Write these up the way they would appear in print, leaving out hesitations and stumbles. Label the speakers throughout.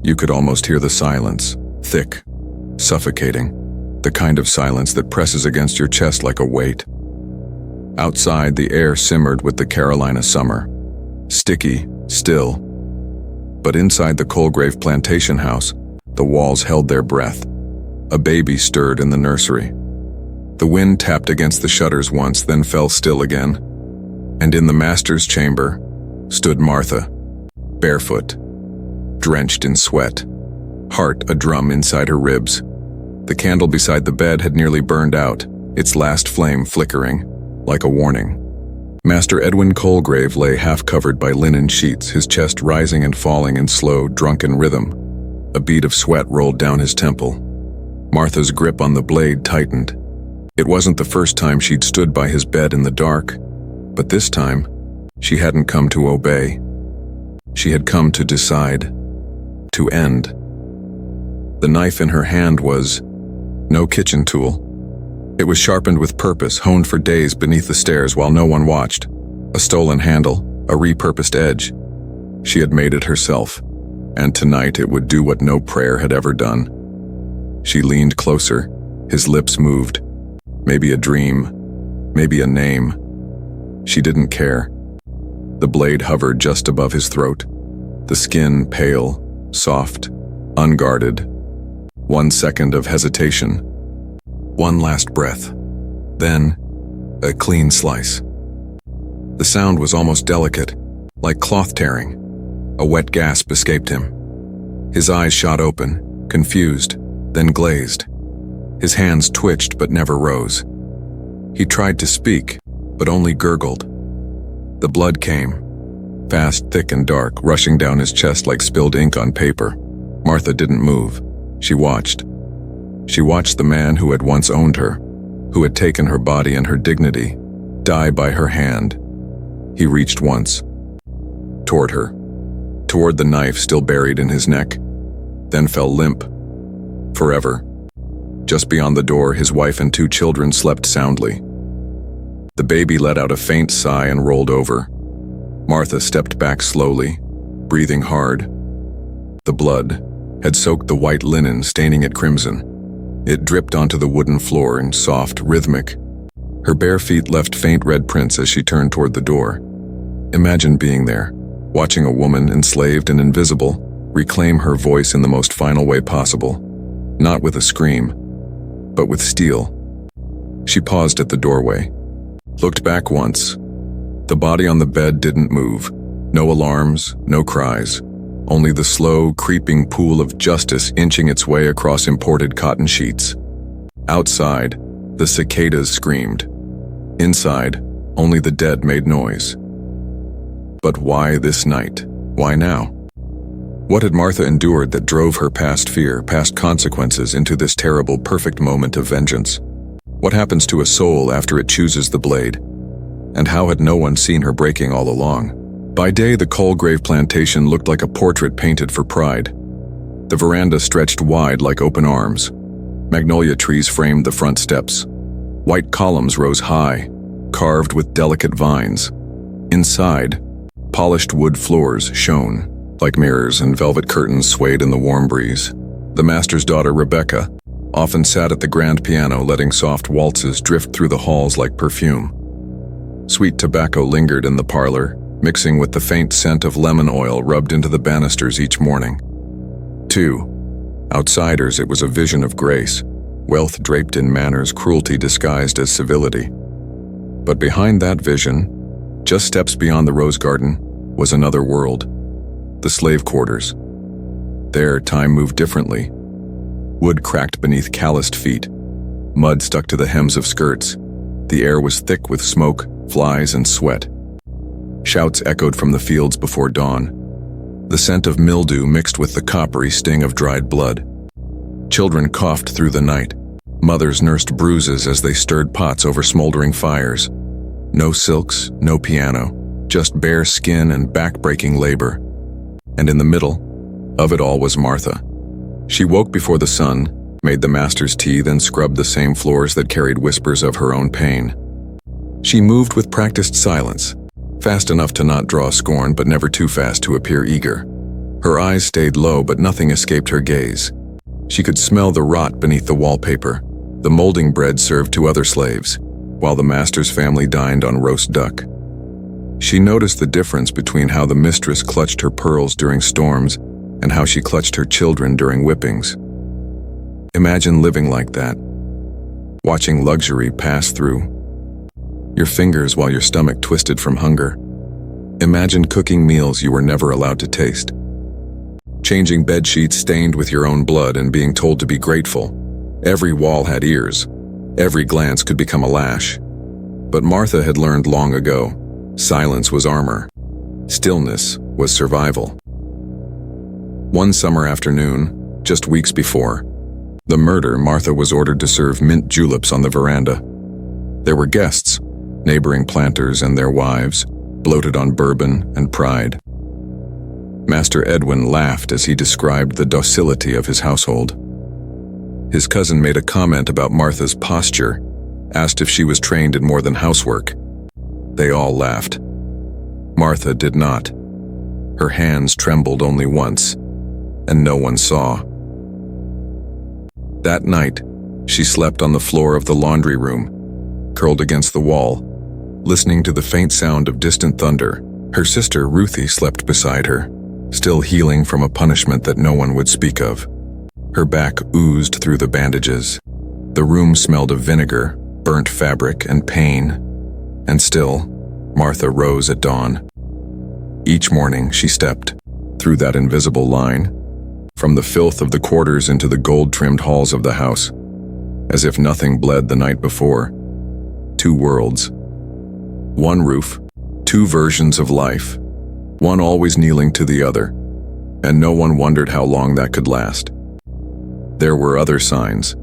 Speaker 1: You could almost hear the silence, thick, suffocating, the kind of silence that presses against your chest like a weight. Outside, the air simmered with the Carolina summer, sticky, still. But inside the Colgrave plantation house, the walls held their breath. A baby stirred in the nursery. The wind tapped against the shutters once, then fell still again. And in the master's chamber stood Martha, barefoot, drenched in sweat, heart a drum inside her ribs. The candle beside the bed had nearly burned out, its last flame flickering, like a warning. Master Edwin Colgrave lay half-covered by linen sheets, his chest rising and falling in slow, drunken rhythm. A bead of sweat rolled down his temple. Martha's grip on the blade tightened. It wasn't the first time she'd stood by his bed in the dark, but this time, she hadn't come to obey. She had come to decide, to end. The knife in her hand was no kitchen tool. It was sharpened with purpose, honed for days beneath the stairs while no one watched. A stolen handle, a repurposed edge. She had made it herself, and tonight it would do what no prayer had ever done. She leaned closer, his lips moved. Maybe a dream, maybe a name. She didn't care. The blade hovered just above his throat, the skin pale, soft, unguarded. 1 second of hesitation. One last breath. Then, a clean slice. The sound was almost delicate, like cloth tearing. A wet gasp escaped him. His eyes shot open, confused, then glazed. His hands twitched but never rose. He tried to speak, but only gurgled. The blood came, fast, thick, and dark, rushing down his chest like spilled ink on paper. Martha didn't move. She watched. She watched the man who had once owned her, who had taken her body and her dignity, die by her hand. He reached once, toward her, toward the knife still buried in his neck, then fell limp, forever. Just beyond the door, his wife and 2 children slept soundly. The baby let out a faint sigh and rolled over. Martha stepped back slowly, breathing hard. The blood had soaked the white linen, staining it crimson. It dripped onto the wooden floor in soft, rhythmic. Her bare feet left faint red prints as she turned toward the door. Imagine being there, watching a woman, enslaved and invisible, reclaim her voice in the most final way possible. Not with a scream, but with steel. She paused at the doorway, looked back once. The body on the bed didn't move. No alarms, no cries. Only the slow, creeping pool of justice inching its way across imported cotton sheets. Outside, the cicadas screamed. Inside, only the dead made noise. But why this night? Why now? What had Martha endured that drove her past fear, past consequences, into this terrible, perfect moment of vengeance? What happens to a soul after it chooses the blade? And how had no one seen her breaking all along? By day, the Colgrave plantation looked like a portrait painted for pride. The veranda stretched wide like open arms. Magnolia trees framed the front steps. White columns rose high, carved with delicate vines. Inside, polished wood floors shone, like mirrors, and velvet curtains swayed in the warm breeze. The master's daughter, Rebecca, often sat at the grand piano, letting soft waltzes drift through the halls like perfume. Sweet tobacco lingered in the parlor, mixing with the faint scent of lemon oil rubbed into the banisters each morning. To outsiders, it was a vision of grace, wealth draped in manners, cruelty disguised as civility. But behind that vision, just steps beyond the rose garden, was another world. The slave quarters. There, time moved differently. Wood cracked beneath calloused feet. Mud stuck to the hems of skirts. The air was thick with smoke, flies, and sweat. Shouts echoed from the fields before dawn. The scent of mildew mixed with the coppery sting of dried blood. Children coughed through the night. Mothers nursed bruises as they stirred pots over smoldering fires. No silks, no piano, just bare skin and back-breaking labor. And in the middle of it all was Martha. She woke before the sun, made the master's tea, then scrubbed the same floors that carried whispers of her own pain. She moved with practiced silence, fast enough to not draw scorn, but never too fast to appear eager. Her eyes stayed low, but nothing escaped her gaze. She could smell the rot beneath the wallpaper, the molding bread served to other slaves, while the master's family dined on roast duck. She noticed the difference between how the mistress clutched her pearls during storms and how she clutched her children during whippings. Imagine living like that, watching luxury pass through your fingers while your stomach twisted from hunger. Imagine cooking meals you were never allowed to taste, changing bed sheets stained with your own blood and being told to be grateful. Every wall had ears. Every glance could become a lash. But Martha had learned long ago, silence was armor. Stillness was survival. One summer afternoon, just weeks before the murder, Martha was ordered to serve mint juleps on the veranda. There were guests, neighboring planters and their wives, bloated on bourbon and pride. Master Edwin laughed as he described the docility of his household. His cousin made a comment about Martha's posture, asked if she was trained in more than housework. They all laughed. Martha did not. Her hands trembled only once, and no one saw. That night, she slept on the floor of the laundry room, curled against the wall, listening to the faint sound of distant thunder. Her sister Ruthie slept beside her, still healing from a punishment that no one would speak of. Her back oozed through the bandages. The room smelled of vinegar, burnt fabric, and pain. And still, Martha rose at dawn. Each morning she stepped through that invisible line, from the filth of the quarters into the gold-trimmed halls of the house, as if nothing bled the night before. Two worlds. One roof, two versions of life, one always kneeling to the other, and no one wondered how long that could last. There were other signs.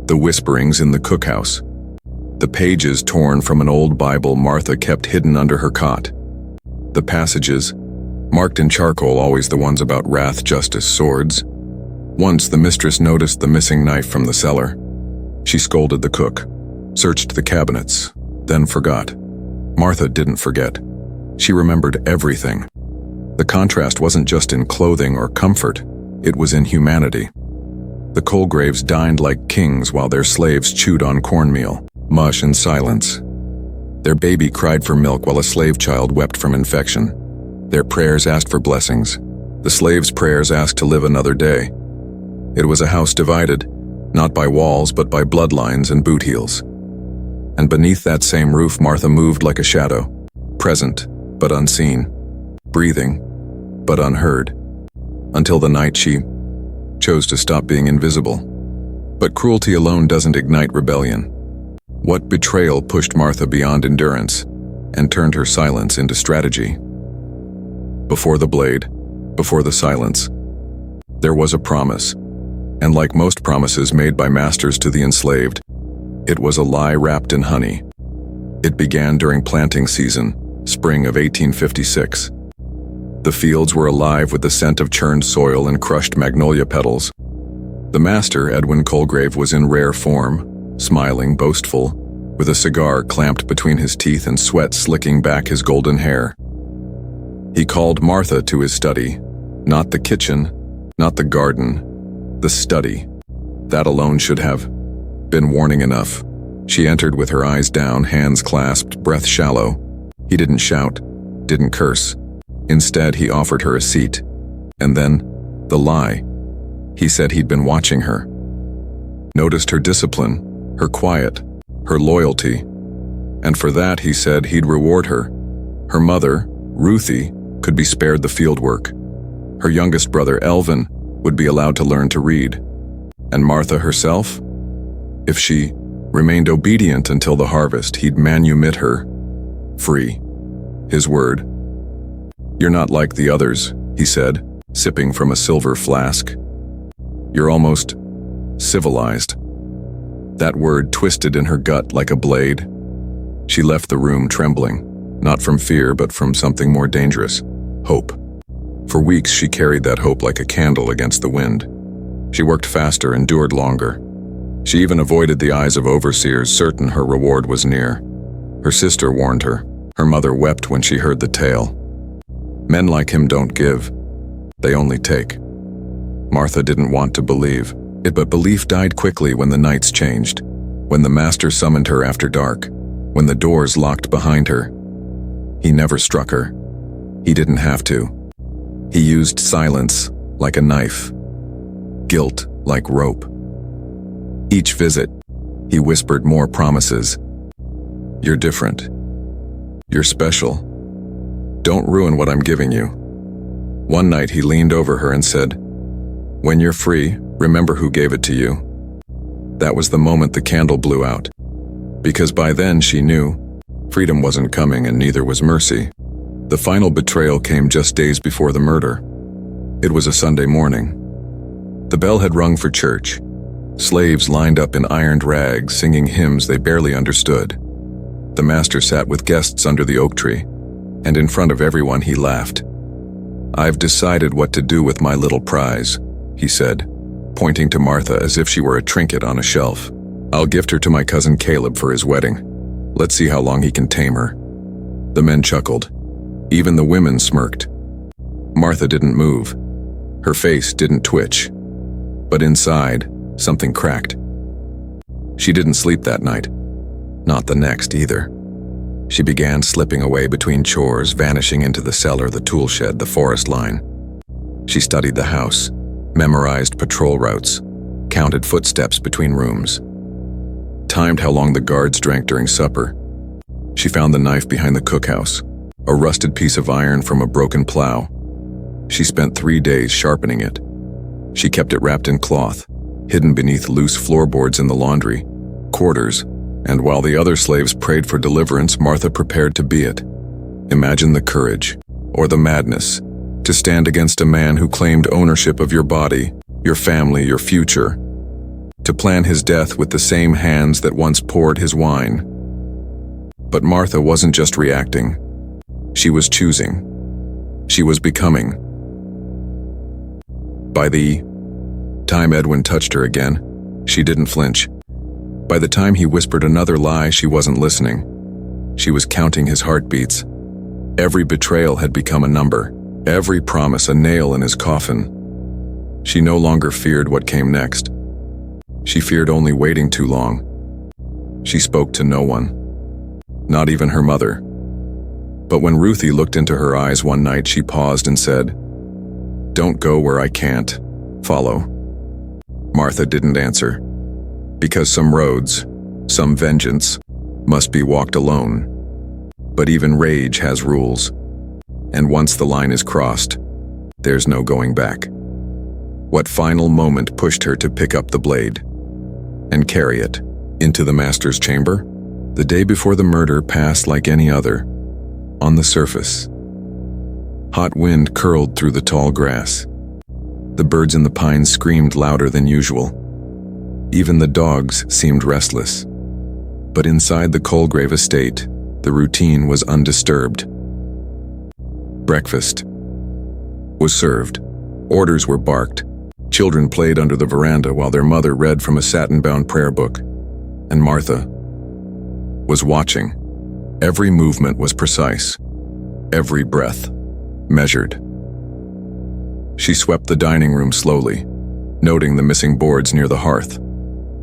Speaker 1: The whisperings in the cookhouse. The pages torn from an old Bible Martha kept hidden under her cot. The passages, marked in charcoal, always the ones about wrath, justice, swords. Once the mistress noticed the missing knife from the cellar. She scolded the cook, searched the cabinets, then forgot. Martha didn't forget. She remembered everything. The contrast wasn't just in clothing or comfort, it was in humanity. The Colgraves dined like kings while their slaves chewed on cornmeal, mush, and silence. Their baby cried for milk while a slave child wept from infection. Their prayers asked for blessings. The slaves' prayers asked to live another day. It was a house divided, not by walls but by bloodlines and boot heels. And beneath that same roof, Martha moved like a shadow, present but unseen, breathing but unheard, until the night she chose to stop being invisible. But cruelty alone doesn't ignite rebellion. What betrayal pushed Martha beyond endurance and turned her silence into strategy? Before the blade, before the silence, there was a promise, and like most promises made by masters to the enslaved, it was a lie wrapped in honey. It began during planting season, spring of 1856. The fields were alive with the scent of churned soil and crushed magnolia petals. The master, Edwin Colgrave, was in rare form, smiling, boastful, with a cigar clamped between his teeth and sweat slicking back his golden hair. He called Martha to his study, not the kitchen, not the garden, the study. That alone should have been warning enough. She entered with her eyes down, hands clasped, breath shallow. He didn't shout, didn't curse. Instead, he offered her a seat. And then, the lie. He said he'd been watching her. Noticed her discipline, her quiet, her loyalty. And for that, he said he'd reward her. Her mother, Ruthie, could be spared the field work. Her youngest brother, Elvin, would be allowed to learn to read. And Martha herself? If she remained obedient until the harvest, he'd manumit her. Free. His word. "You're not like the others," he said, sipping from a silver flask. "You're almost civilized." That word twisted in her gut like a blade. She left the room trembling, not from fear but from something more dangerous, hope. For weeks she carried that hope like a candle against the wind. She worked faster, endured longer. She even avoided the eyes of overseers, certain her reward was near. Her sister warned her. Her mother wept when she heard the tale. Men like him don't give. They only take. Martha didn't want to believe it, but belief died quickly when the nights changed, when the master summoned her after dark, when the doors locked behind her. He never struck her. He didn't have to. He used silence like a knife, guilt like rope. Each visit, he whispered more promises. You're different. You're special. Don't ruin what I'm giving you. One night he leaned over her and said, "When you're free, remember who gave it to you." That was the moment the candle blew out. Because by then she knew freedom wasn't coming, and neither was mercy. The final betrayal came just days before the murder. It was a Sunday morning. The bell had rung for church. Slaves lined up in ironed rags, singing hymns they barely understood. The master sat with guests under the oak tree, and in front of everyone he laughed. "I've decided what to do with my little prize," he said, pointing to Martha as if she were a trinket on a shelf. "I'll gift her to my cousin Caleb for his wedding. Let's see how long he can tame her." The men chuckled. Even the women smirked. Martha didn't move. Her face didn't twitch. But inside, something cracked. She didn't sleep that night. Not the next either. She began slipping away between chores, vanishing into the cellar, the tool shed, the forest line. She studied the house, memorized patrol routes, counted footsteps between rooms, timed how long the guards drank during supper. She found the knife behind the cookhouse, a rusted piece of iron from a broken plow. She spent 3 days sharpening it. She kept it wrapped in cloth, hidden beneath loose floorboards in the laundry, quarters, and while the other slaves prayed for deliverance, Martha prepared to be it. Imagine the courage, or the madness, to stand against a man who claimed ownership of your body, your family, your future. To plan his death with the same hands that once poured his wine. But Martha wasn't just reacting. She was choosing. She was becoming. By the time Edwin touched her again, she didn't flinch. By the time he whispered another lie, she wasn't listening. She was counting his heartbeats. Every betrayal had become a number, every promise a nail in his coffin. She no longer feared what came next. She feared only waiting too long. She spoke to no one, not even her mother. But when Ruthie looked into her eyes one night, she paused and said, "Don't go where I can't follow." Martha didn't answer, because some roads, some vengeance, must be walked alone. But even rage has rules, and once the line is crossed, there's no going back. What final moment pushed her to pick up the blade and carry it into the master's chamber? The day before the murder passed like any other. On the surface, hot wind curled through the tall grass. The birds in the pines screamed louder than usual. Even the dogs seemed restless. But inside the Colgrave estate, the routine was undisturbed. Breakfast was served. Orders were barked. Children played under the veranda while their mother read from a satin-bound prayer book. And Martha was watching. Every movement was precise. Every breath measured. She swept the dining room slowly, noting the missing boards near the hearth.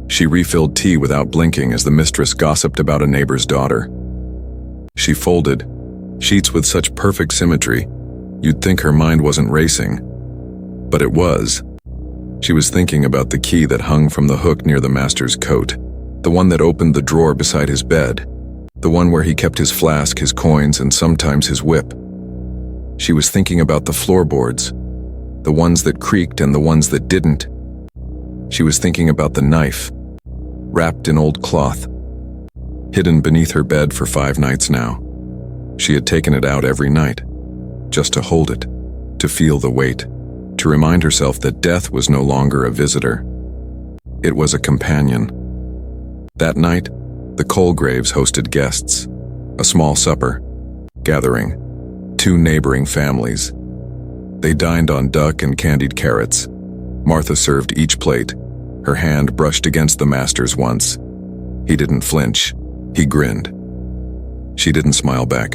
Speaker 1: She refilled tea without blinking as the mistress gossiped about a neighbor's daughter. She folded sheets with such perfect symmetry, you'd think her mind wasn't racing. But it was. She was thinking about the key that hung from the hook near the master's coat, the one that opened the drawer beside his bed, the one where he kept his flask, his coins, and sometimes his whip. She was thinking about the floorboards, the ones that creaked and the ones that didn't. She was thinking about the knife, wrapped in old cloth, hidden beneath her bed for 5 nights now. She had taken it out every night, just to hold it, to feel the weight, to remind herself that death was no longer a visitor. It was a companion. That night, the Colgraves hosted guests, a small supper, gathering 2 neighboring families. They dined on duck and candied carrots. Martha served each plate. Her hand brushed against the master's once. He didn't flinch. He grinned. She didn't smile back.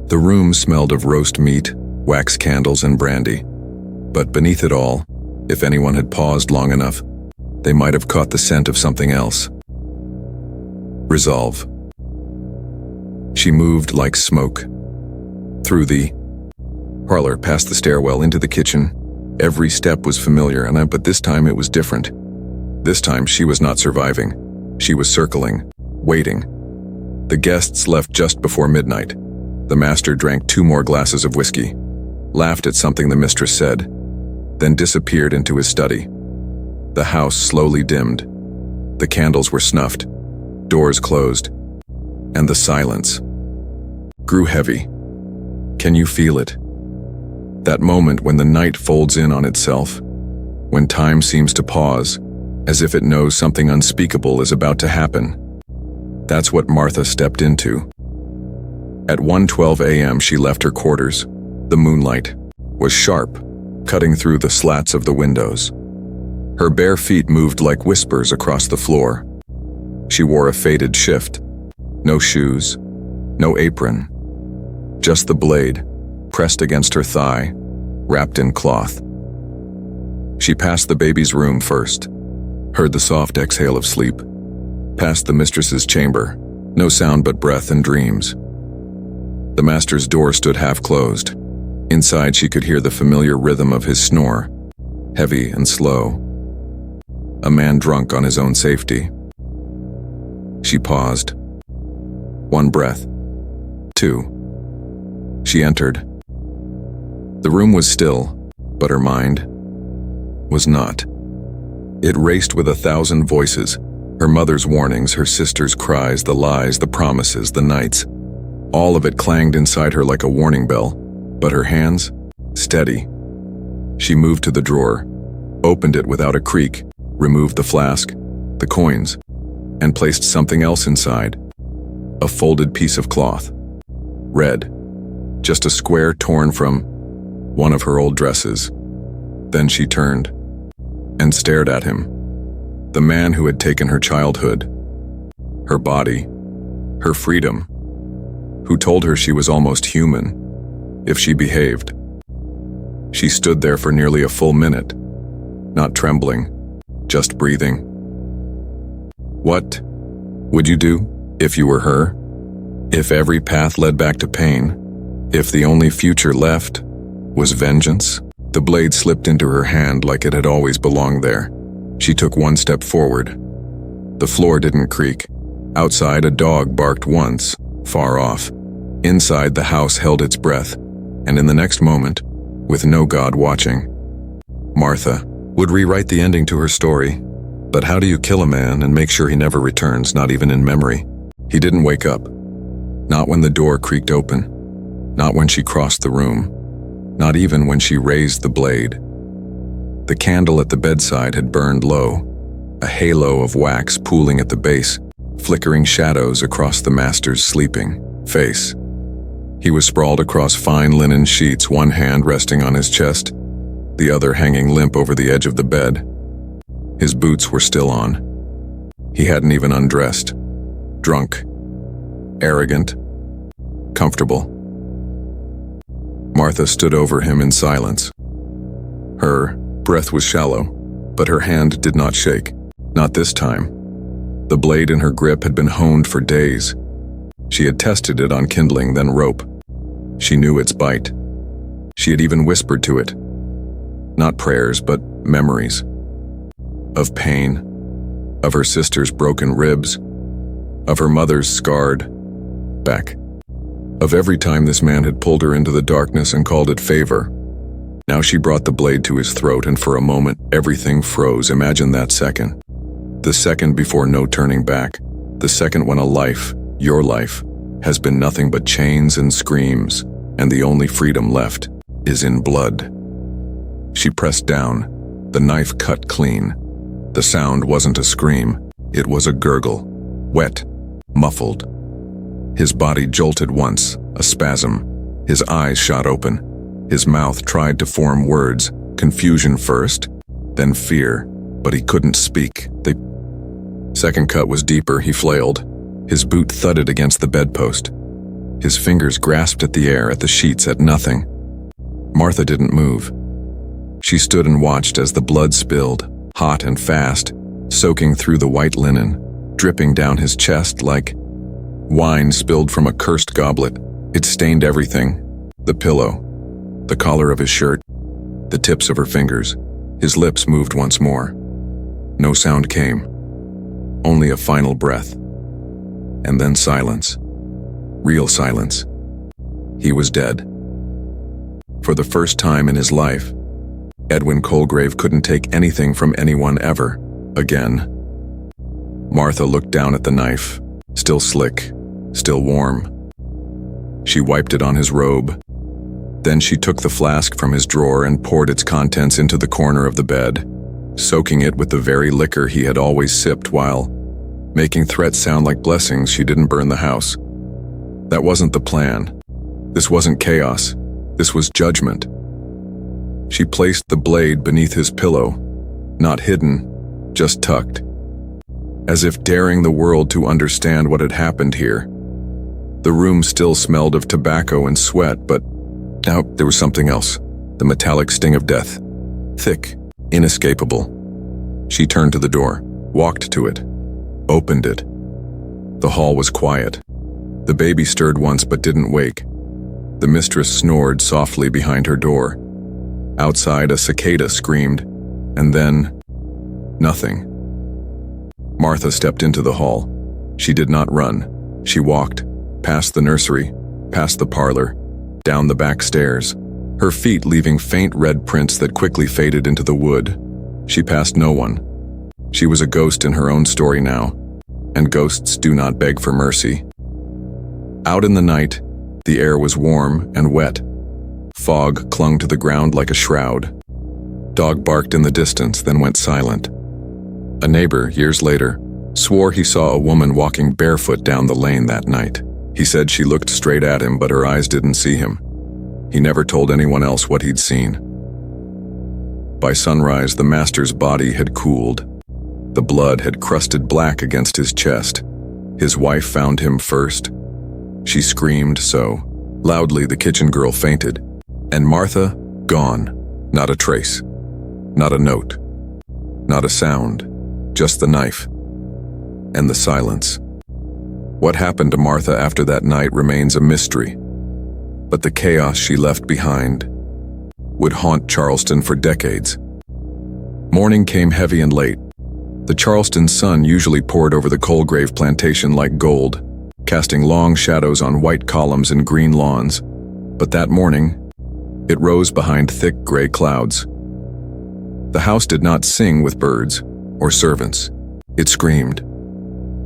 Speaker 1: The room smelled of roast meat, wax candles, and brandy. But beneath it all, if anyone had paused long enough, they might have caught the scent of something else. Resolve. She moved like smoke. Through the parlor, past the stairwell, into the kitchen. Every step was familiar, but this time it was different. This time she was not surviving. She was circling, waiting. The guests left just before midnight. The master drank 2 more glasses of whiskey, laughed at something the mistress said, then disappeared into his study. The house slowly dimmed. The candles were snuffed, doors closed, and the silence grew heavy. Can you feel it? That moment when the night folds in on itself, when time seems to pause, as if it knows something unspeakable is about to happen. That's what Martha stepped into. At 1:12 a.m. she left her quarters. The moonlight was sharp, cutting through the slats of the windows. Her bare feet moved like whispers across the floor. She wore a faded shift. No shoes, no apron. Just the blade, pressed against her thigh, wrapped in cloth. She passed the baby's room first, heard the soft exhale of sleep, passed the mistress's chamber, no sound but breath and dreams. The master's door stood half closed. Inside she could hear the familiar rhythm of his snore, heavy and slow. A man drunk on his own safety. She paused. 1 breath. 2. She entered. The room was still, but her mind was not. It raced with 1,000 voices, her mother's warnings, her sister's cries, the lies, the promises, the nights. All of it clanged inside her like a warning bell, but her hands, steady. She moved to the drawer, opened it without a creak, removed the flask, the coins, and placed something else inside. A folded piece of cloth. Red. Just a square torn from one of her old dresses. Then she turned and stared at him. The man who had taken her childhood, her body, her freedom, who told her she was almost human if she behaved. She stood there for nearly a full minute, not trembling, just breathing. What would you do if you were her? If every path led back to pain? If the only future left was vengeance? The blade slipped into her hand like it had always belonged there. She took 1 step forward. The floor didn't creak. Outside, a dog barked once, far off. Inside, the house held its breath, and in the next moment, with no God watching, Martha would rewrite the ending to her story. But how do you kill a man and make sure he never returns, not even in memory? He didn't wake up. Not when the door creaked open. Not when she crossed the room. Not even when she raised the blade. The candle at the bedside had burned low, a halo of wax pooling at the base, flickering shadows across the master's sleeping face. He was sprawled across fine linen sheets, one hand resting on his chest, the other hanging limp over the edge of the bed. His boots were still on. He hadn't even undressed. Drunk, arrogant, comfortable. Martha stood over him in silence. Her breath was shallow, but her hand did not shake. Not this time. The blade in her grip had been honed for days. She had tested it on kindling, then rope. She knew its bite. She had even whispered to it. Not prayers, but memories. Of pain. Of her sister's broken ribs. Of her mother's scarred back. Of every time this man had pulled her into the darkness and called it favor. Now she brought the blade to his throat, and for a moment, everything froze. Imagine that second. The second before no turning back. The second when a life, your life, has been nothing but chains and screams, and the only freedom left is in blood. She pressed down. The knife cut clean. The sound wasn't a scream. It was a gurgle. Wet. Muffled. His body jolted once, a spasm. His eyes shot open. His mouth tried to form words, confusion first, then fear, but he couldn't speak. The second cut was deeper. He flailed. His boot thudded against the bedpost. His fingers grasped at the air, at the sheets, at nothing. Martha didn't move. She stood and watched as the blood spilled, hot and fast, soaking through the white linen, dripping down his chest like wine spilled from a cursed goblet. It stained everything: the pillow, the collar of his shirt, the tips of her fingers. His lips moved once more. No sound came, only a final breath. And then silence. Real silence. He was dead. For the first time in his life, Edwin Colgrave couldn't take anything from anyone ever again. Martha looked down at the knife, still slick, still warm. She wiped it on his robe. Then she took the flask from his drawer and poured its contents into the corner of the bed, soaking it with the very liquor he had always sipped while making threats sound like blessings. She didn't burn the house. That wasn't the plan. This wasn't chaos. This was judgment. She placed the blade beneath his pillow, not hidden, just tucked, as if daring the world to understand what had happened here. The room still smelled of tobacco and sweat, but now there was something else, the metallic sting of death, thick, inescapable. She turned to the door, walked to it, opened it. The hall was quiet. The baby stirred once but didn't wake. The mistress snored softly behind her door. Outside, a cicada screamed, and then nothing. Martha stepped into the hall. She did not run. She walked, past the nursery, past the parlor, down the back stairs, her feet leaving faint red prints that quickly faded into the wood. She passed no one. She was a ghost in her own story now, and ghosts do not beg for mercy. Out in the night, the air was warm and wet. Fog clung to the ground like a shroud. Dog barked in the distance, then went silent. A neighbor, years later, swore he saw a woman walking barefoot down the lane that night. He said she looked straight at him, but her eyes didn't see him. He never told anyone else what he'd seen. By sunrise, the master's body had cooled. The blood had crusted black against his chest. His wife found him first. She screamed so loudly the kitchen girl fainted. And Martha, gone. Not a trace. Not a note. Not a sound. Just the knife. And the silence. What happened to Martha after that night remains a mystery. But the chaos she left behind would haunt Charleston for decades. Morning came heavy and late. The Charleston sun usually poured over the Colgrave plantation like gold, casting long shadows on white columns and green lawns. But that morning, it rose behind thick gray clouds. The house did not sing with birds or servants. It screamed.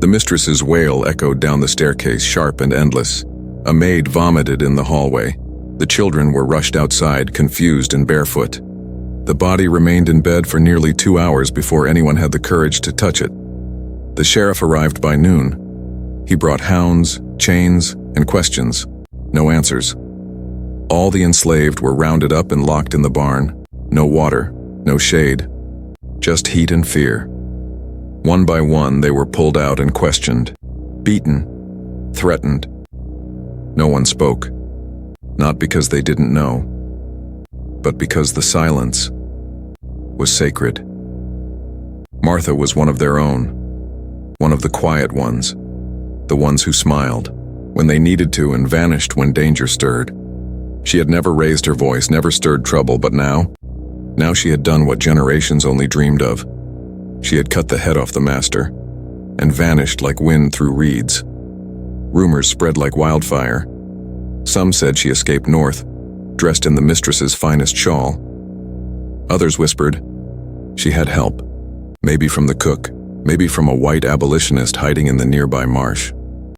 Speaker 1: The mistress's wail echoed down the staircase, sharp and endless. A maid vomited in the hallway. The children were rushed outside, confused and barefoot. The body remained in bed for nearly 2 hours before anyone had the courage to touch it. The sheriff arrived by noon. He brought hounds, chains, and questions. No answers. All the enslaved were rounded up and locked in the barn. No water, no shade, just heat and fear. One by one, they were pulled out and questioned, beaten, threatened. No one spoke, not because they didn't know, but because the silence was sacred. Martha was one of their own, one of the quiet ones, the ones who smiled when they needed to and vanished when danger stirred. She had never raised her voice, never stirred trouble, but now she had done what generations only dreamed of. She had cut the head off the master and vanished like wind through reeds. Rumors spread like wildfire. Some said she escaped north, dressed in the mistress's finest shawl. Others whispered she had help, maybe from the cook, maybe from a white abolitionist hiding in the nearby marsh.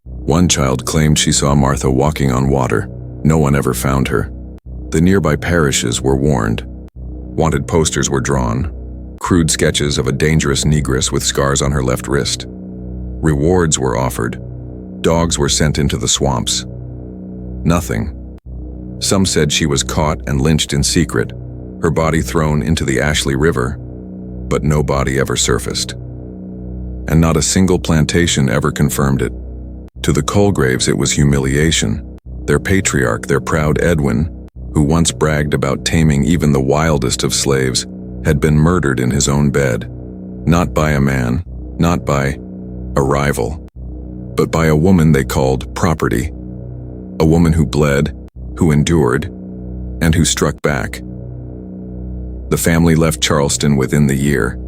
Speaker 1: One child claimed she saw Martha walking on water. No one ever found her. The nearby parishes were warned. Wanted posters were drawn, crude sketches of a dangerous negress with scars on her left wrist. Rewards were offered. Dogs were sent into the swamps. Nothing. Some said she was caught and lynched in secret, her body thrown into the Ashley River, but no body ever surfaced. And not a single plantation ever confirmed it. To the Colgraves, it was humiliation. Their patriarch, their proud Edwin, who once bragged about taming even the wildest of slaves, had been murdered in his own bed, not by a man, not by a rival, but by a woman they called property, a woman who bled, who endured, and who struck back. The family left Charleston within the year.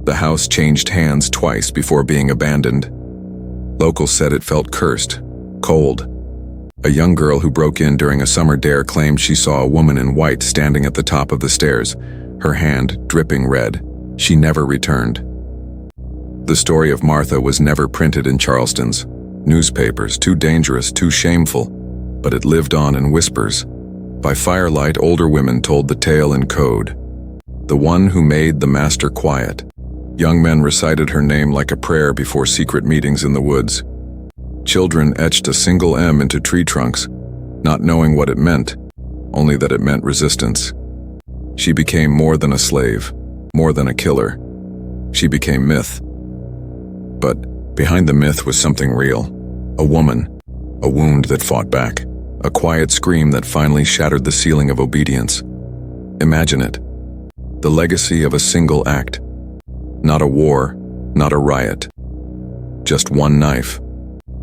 Speaker 1: The house changed hands twice before being abandoned. Locals said it felt cursed, cold. A young girl who broke in during a summer dare claimed she saw a woman in white standing at the top of the stairs, her hand dripping red. She never returned. The story of Martha was never printed in Charleston's newspapers, too dangerous, too shameful, but it lived on in whispers. By firelight, older women told the tale in code. The one who made the master quiet. Young men recited her name like a prayer before secret meetings in the woods. Children etched a single M into tree trunks, not knowing what it meant, only that it meant resistance. She became more than a slave, more than a killer. She became myth. But behind the myth was something real. A woman, a wound that fought back, a quiet scream that finally shattered the ceiling of obedience. Imagine it. The legacy of a single act. Not a war, not a riot. Just one knife,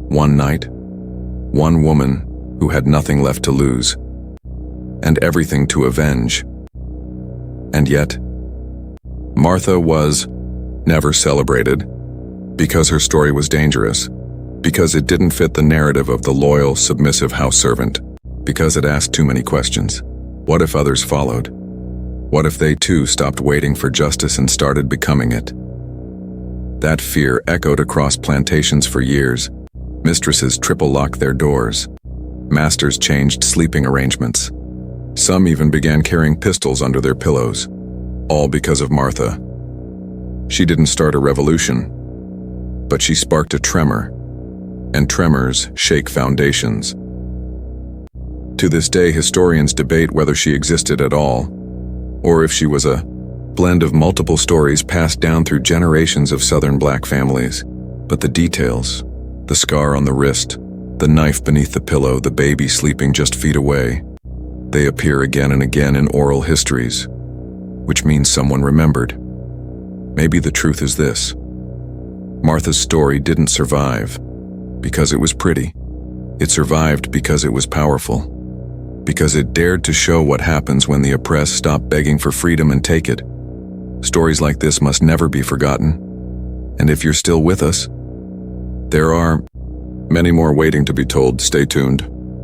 Speaker 1: one night, one woman who had nothing left to lose, and everything to avenge. And yet, Martha was never celebrated because her story was dangerous, because it didn't fit the narrative of the loyal, submissive house servant, because it asked too many questions. What if others followed? What if they too stopped waiting for justice and started becoming it? That fear echoed across plantations for years. Mistresses triple-locked their doors. Masters changed sleeping arrangements. Some even began carrying pistols under their pillows, all because of Martha. She didn't start a revolution, but she sparked a tremor, and tremors shake foundations. To this day, historians debate whether she existed at all, or if she was a blend of multiple stories passed down through generations of Southern black families. But the details, the scar on the wrist, the knife beneath the pillow, the baby sleeping just feet away, they appear again and again in oral histories, which means someone remembered. Maybe the truth is this: Martha's story didn't survive because it was pretty. It survived because it was powerful, because it dared to show what happens when the oppressed stop begging for freedom and take it. Stories like this must never be forgotten. And if you're still with us, there are many more waiting to be told. Stay tuned.